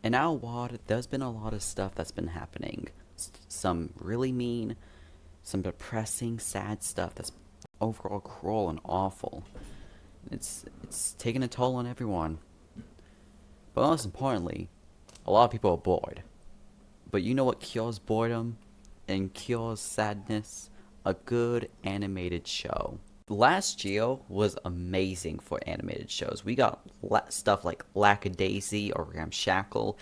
In our world, there's been a lot of stuff that's been happening. Some really mean, some depressing, sad stuff that's overall cruel and awful. It's taking a toll on everyone. But most importantly, a lot of people are bored. But you know what cures boredom and cures sadness? A good animated show. Last year was amazing for animated shows. We got stuff like Lackadaisy or Ramshackle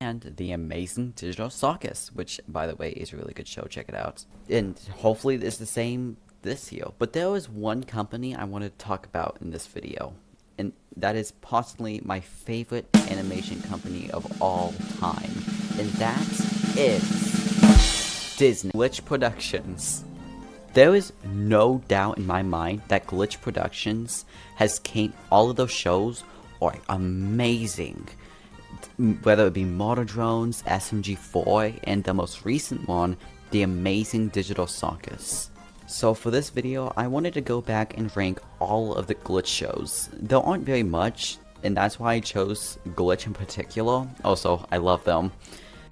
and The Amazing Digital Circus, which, by the way, is a really good show. Check it out. And hopefully it's the same this year. But there was one company I wanted to talk about in this video, and that is possibly my favorite animation company of all time, and that is Disney Glitch Productions. There is no doubt in my mind that Glitch Productions has all of those shows are amazing. Whether it be Model Drones, SMG4, and the most recent one, The Amazing Digital Circus. So for this video, I wanted to go back and rank all of the Glitch shows. There aren't very much, and that's why I chose Glitch in particular. Also, I love them.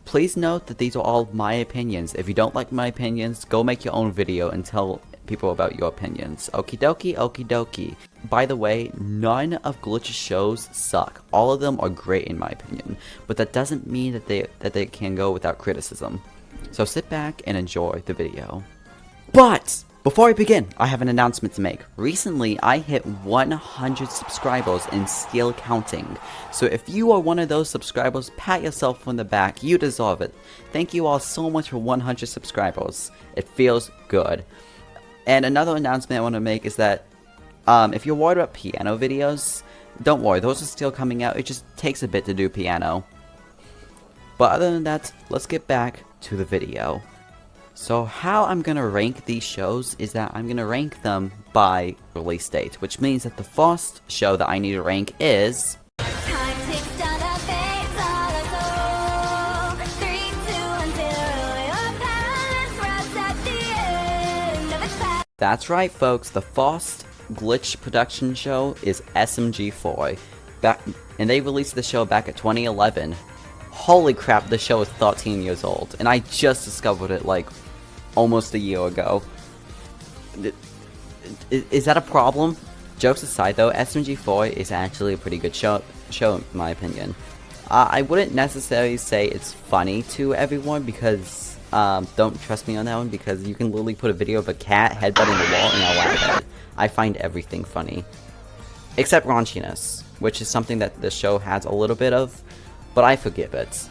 Please note that these are all my opinions. If you don't like my opinions, go make your own video and tell people about your opinions. Okie dokie, okie dokie. By the way, none of Glitch's shows suck. All of them are great in my opinion, but that doesn't mean that they can go without criticism. So sit back and enjoy the video. But before I begin, I have an announcement to make. Recently, I hit 100 subscribers and still counting. So if you are one of those subscribers, pat yourself on the back. You deserve it. Thank you all so much for 100 subscribers. It feels good. And another announcement I want to make is that if you're worried about piano videos, don't worry. Those are still coming out. It just takes a bit to do piano. But other than that, let's get back to the video. So how I'm going to rank these shows is that I'm going to rank them by release date, which means that the first show that I need to rank is... That's right, folks, the first Glitch production show is SMG4. And they released the show back at 2011. Holy crap, the show is 13 years old, and I just discovered it like almost a year ago. Is that a problem? Jokes aside though, SMG4 is actually a pretty good show in my opinion. I wouldn't necessarily say it's funny to everyone because, don't trust me on that one, because you can literally put a video of a cat headbutting the wall and I'll laugh at it. I find everything funny. Except raunchiness, which is something that the show has a little bit of, but I forgive it.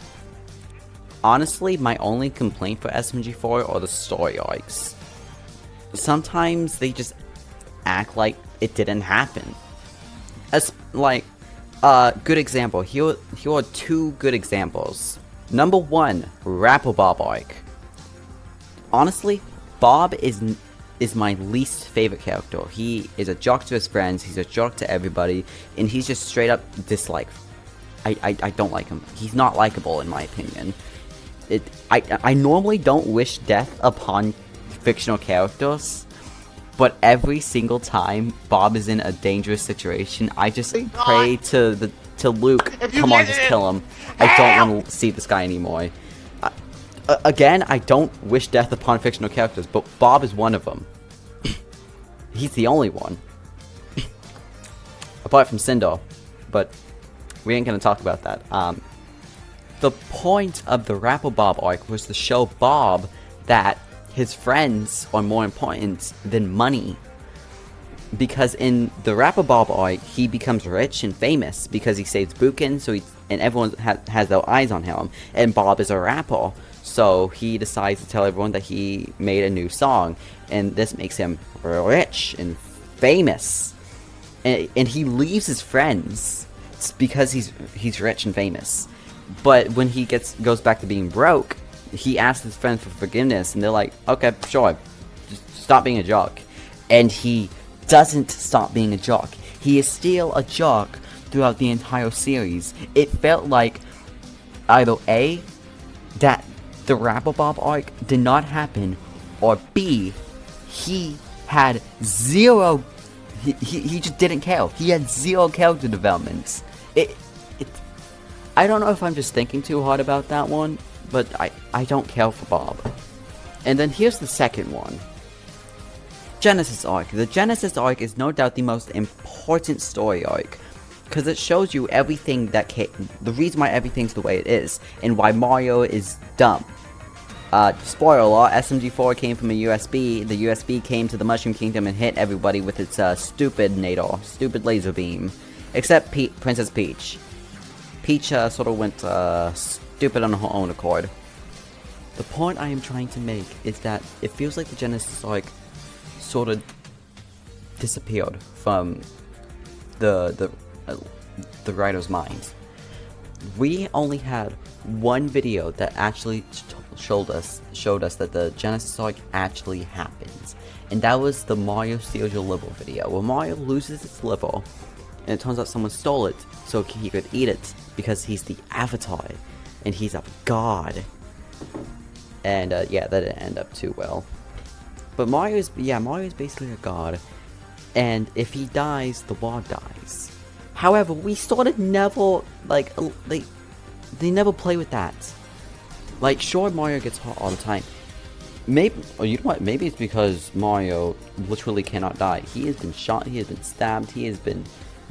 Honestly, my only complaint for SMG4 are the story arcs. Sometimes they just act like it didn't happen. Good example. Here are two good examples. Number one, Rapper Bob arc. Honestly, Bob is my least favorite character. He is a jerk to his friends, he's a jerk to everybody, and he's just straight up disliked. I don't like him. He's not likable in my opinion. I normally don't wish death upon fictional characters, but every single time Bob is in a dangerous situation, I just pray to Luke, come on, just kill him. I don't want to see this guy anymore. Again, I don't wish death upon fictional characters, but Bob is one of them. He's the only one. Apart from Cinder, but we ain't gonna talk about that. The point of the Rapper Bob arc was to show Bob that his friends are more important than money. Because in the Rapper Bob arc, he becomes rich and famous because he saves Buchan, and everyone has their eyes on him. And Bob is a rapper, so he decides to tell everyone that he made a new song, and this makes him rich and famous. And he leaves his friends because he's rich and famous. But when he goes back to being broke, he asks his friends for forgiveness, and they're like, okay, sure, just stop being a jerk. And he doesn't stop being a jerk. He is still a jerk throughout the entire series. It felt like either A, that the Rapper Bob arc did not happen, or B, he had zero, he just didn't care. He had zero character developments. I don't know if I'm just thinking too hard about that one, but I don't care for Bob. And then here's the second one. Genesis arc. The Genesis arc is no doubt the most important story arc, because it shows you everything the reason why everything's the way it is, and why Mario is dumb. Spoiler alert, SMG4 came from a USB, the USB came to the Mushroom Kingdom and hit everybody with its stupid laser beam. Except Princess Peach. Peach sort of went stupid on her own accord. The point I am trying to make is that it feels like the Genesis arc sort of disappeared from the writer's mind. We only had one video that actually showed us that the Genesis arc actually happens, and that was the Mario steals your liver video, where Mario loses his liver, and it turns out someone stole it so he could eat it because he's the Avatar, and he's a god. And yeah, that didn't end up too well. But Mario's basically a god, and if he dies, the world dies. However, we sort of never, like, they never play with that. Like, sure, Mario gets hurt all the time. Maybe, or you know what, maybe it's because Mario literally cannot die. He has been shot, he has been stabbed, he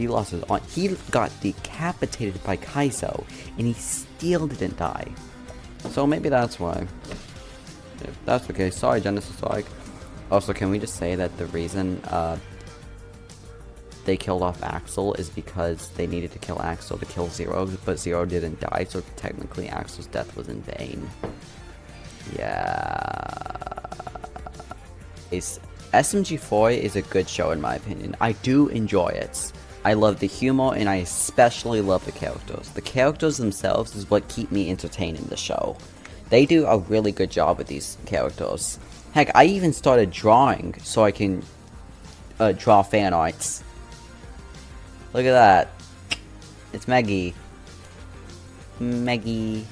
lost his arm, he got decapitated by Kaizo, and he still didn't die. So maybe that's why. If that's the case, sorry Genesis arc. Also, can we just say that the reason they killed off Axel is because they needed to kill Axel to kill Zero, but Zero didn't die, so technically Axel's death was in vain. Yeah. SMG4 is a good show in my opinion. I do enjoy it. I love the humor, and I especially love the characters. The characters themselves is what keep me entertained in the show. They do a really good job with these characters. Heck, I even started drawing so I can draw fan arts. Look at that. It's Maggie. Maggie.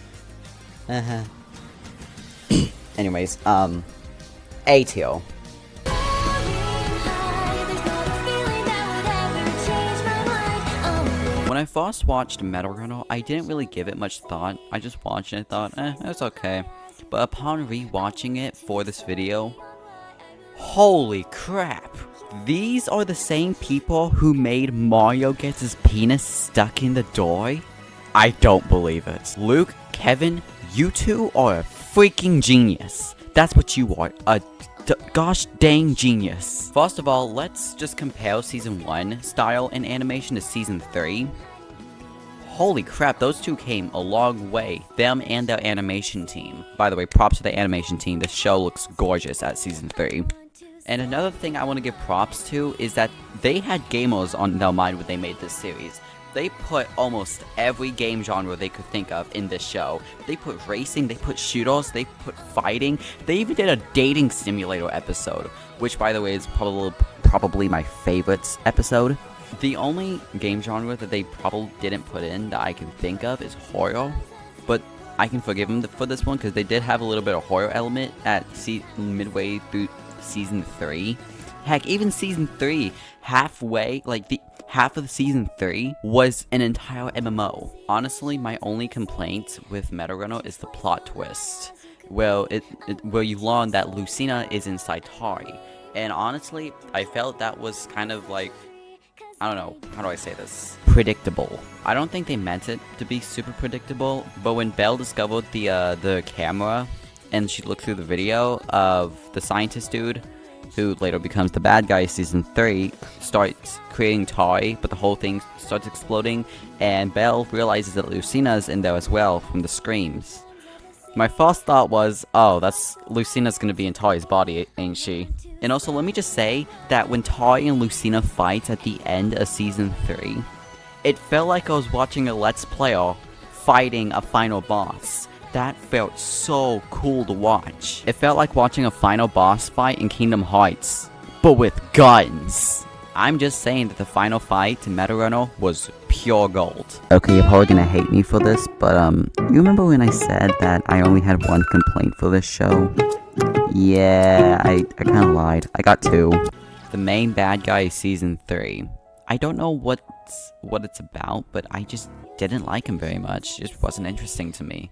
Anyways, A tier. When I first watched Metal Runner, I didn't really give it much thought. I just watched it and thought, it's okay. But upon re-watching it for this video, holy crap! These are the same people who made Mario gets his penis stuck in the door? I don't believe it. Luke, Kevin, you two are a freaking genius. That's what you are, a gosh dang genius. First of all, let's just compare Season 1 style and animation to Season 3. Holy crap, those two came a long way. Them and their animation team. By the way, props to the animation team. The show looks gorgeous at Season 3. And another thing I want to give props to is that they had gamers on their mind when they made this series. They put almost every game genre they could think of in this show. They put racing, they put shooters, they put fighting. They even did a dating simulator episode, which by the way is probably my favorite episode. The only game genre that they probably didn't put in that I can think of is horror, but I can forgive them for this one because they did have a little bit of horror element at midway through Season 3. Heck, even Season 3, halfway, like the half of the Season 3 was an entire MMO. Honestly, my only complaint with Metal Runner is the plot twist, where you learn that Lucina is inside Tari, and honestly, I felt that was kind of like, I don't know, how do I say this? Predictable. I don't think they meant it to be super predictable, but when Belle discovered the camera, and she looked through the video of the scientist dude, who later becomes the bad guy, Season 3, starts creating Tari, but the whole thing starts exploding, and Belle realizes that Lucina's in there as well from the screams. My first thought was, oh, Lucina's gonna be in Tari's body, ain't she? And also, let me just say that when Tari and Lucina fight at the end of Season 3, it felt like I was watching a Let's Player fighting a final boss. That felt so cool to watch. It felt like watching a final boss fight in Kingdom Hearts, but with guns. I'm just saying that the final fight in Metal Runner was pure gold. Okay, you're probably gonna hate me for this, but you remember when I said that I only had one complaint for this show? Yeah, I kinda lied. I got two. The main bad guy is Season 3. I don't know what what it's about, but I just didn't like him very much. It just wasn't interesting to me.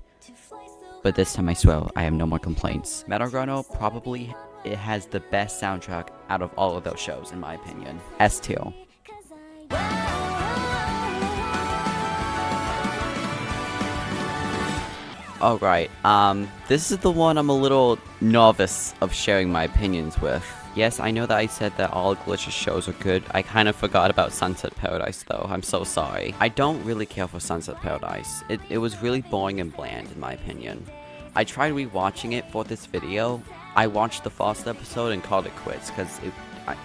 But this time I swear I have no more complaints. Metal Chrono probably it has the best soundtrack out of all of those shows in my opinion. S tier. Alright, this is the one I'm a little novice of sharing my opinions with. Yes, I know that I said that all Glitch's shows are good. I kind of forgot about Sunset Paradise though, I'm so sorry. I don't really care for Sunset Paradise. It was really boring and bland in my opinion. I tried rewatching it for this video. I watched the first episode and called it quits because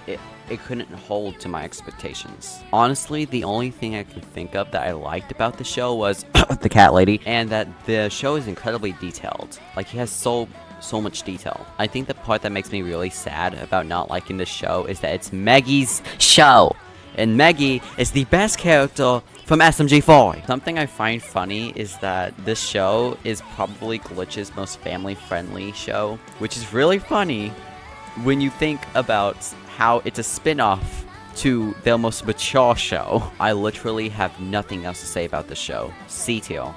it couldn't hold to my expectations. Honestly, the only thing I can think of that I liked about the show was the cat lady, and that the show is incredibly detailed. Like, he has so much detail. I think the part that makes me really sad about not liking this show is that it's Maggie's show, and Maggie is the best character from SMG4. Something I find funny is that this show is probably Glitch's most family-friendly show, which is really funny when you think about how it's a spin-off to their most mature show. I literally have nothing else to say about this show. C tier.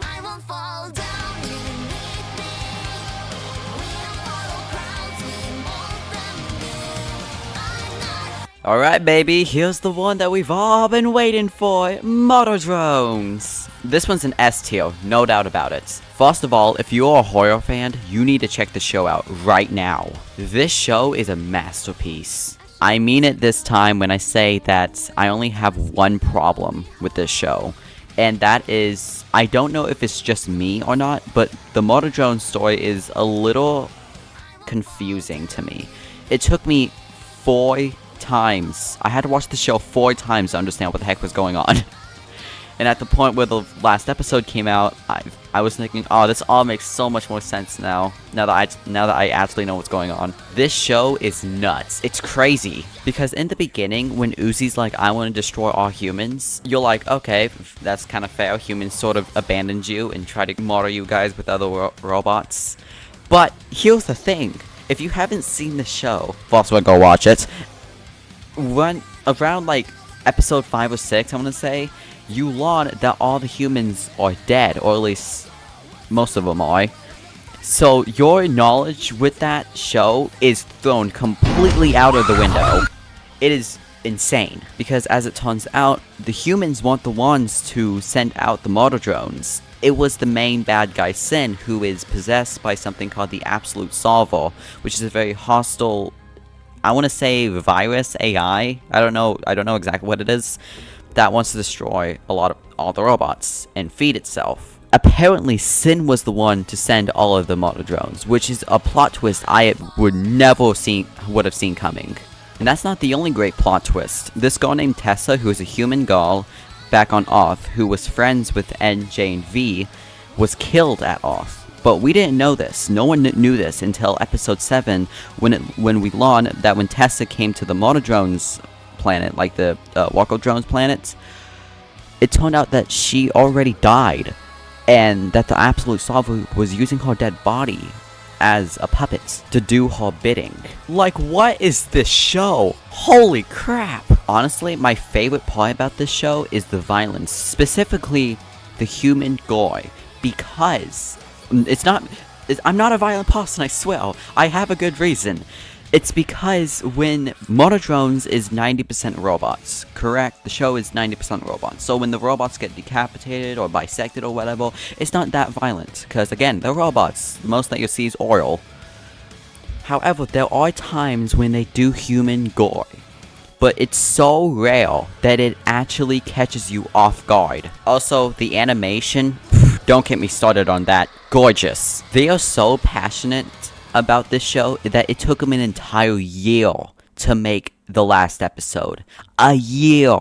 Alright baby, here's the one that we've all been waiting for, Motor Drones. This one's an S tier, no doubt about it. First of all, if you're a horror fan, you need to check the show out right now. This show is a masterpiece. I mean it this time when I say that I only have one problem with this show. And that is, I don't know if it's just me or not, but the Motor Drone story is a little confusing to me. It took me 4 times. I had to watch the show 4 times to understand what the heck was going on. And at the point where the last episode came out, I was thinking, oh, this all makes so much more sense now that I actually know what's going on. This show is nuts. It's crazy. Because in the beginning, when Uzi's like, I want to destroy all humans, you're like, okay, that's kind of fair. Humans sort of abandoned you and try to murder you guys with other robots. But here's the thing. If you haven't seen the show, first of all, go watch it. Around like episode 5 or 6, I want to say, you learn that all the humans are dead, or at least most of them are. So your knowledge with that show is thrown completely out of the window. It is insane, because as it turns out, the humans weren't the ones to send out the motor drones. It was the main bad guy, Sin, who is possessed by something called the Absolute Solver, which is a very hostile, I want to say virus AI. I don't know exactly what it is, that wants to destroy all the robots and feed itself. Apparently, Sin was the one to send all of the motor drones, which is a plot twist I would have seen coming. And that's not the only great plot twist. This girl named Tessa, who is a human girl back on Earth, who was friends with N, J, and V, was killed at Earth. But we didn't know this. No one knew this until episode 7, when we learned that when Tessa came to the motor drones planet, like the Walker drones planet, it turned out that she already died, and that the Absolute Solver was using her dead body as a puppet to do her bidding. Like, what is this show? Holy crap! Honestly, my favorite part about this show is the violence, specifically the human gore, because I'm not a violent person, I swear. I have a good reason. It's because when Motor Drones is 90% robots, correct? The show is 90% robots. So when the robots get decapitated or bisected or whatever, it's not that violent. Because again, they're robots. The most that you see is oil. However, there are times when they do human gore. But it's so rare that it actually catches you off guard. Also, the animation, don't get me started on that. Gorgeous. They are so passionate about this show that it took them an entire year to make the last episode. A year.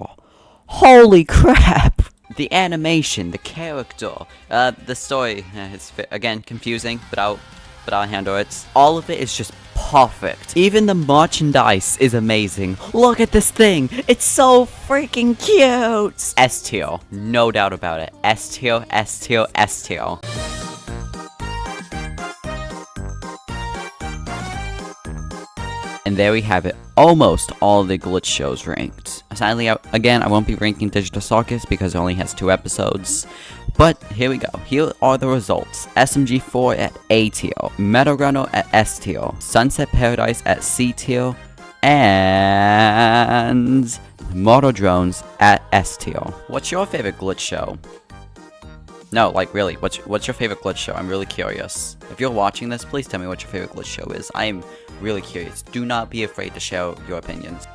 Holy crap. The animation, the character, the story, it's again confusing, but I'll handle it. All of it is just perfect. Even the merchandise is amazing. Look at this thing. It's so freaking cute. S tier, no doubt about it. S tier, S tier, S tier. And there we have it, almost all the Glitch shows ranked. Sadly, again, I won't be ranking Digital Circus because it only has 2 episodes. But here we go. Here are the results. SMG4 at A tier, Metal Runner at S tier, Sunset Paradise at C tier, and Model Drones at S tier. What's your favorite glitch show? No, like really, what's your favorite glitch show? I'm really curious. If you're watching this, please tell me what your favorite glitch show is. I am really curious. Do not be afraid to share your opinions.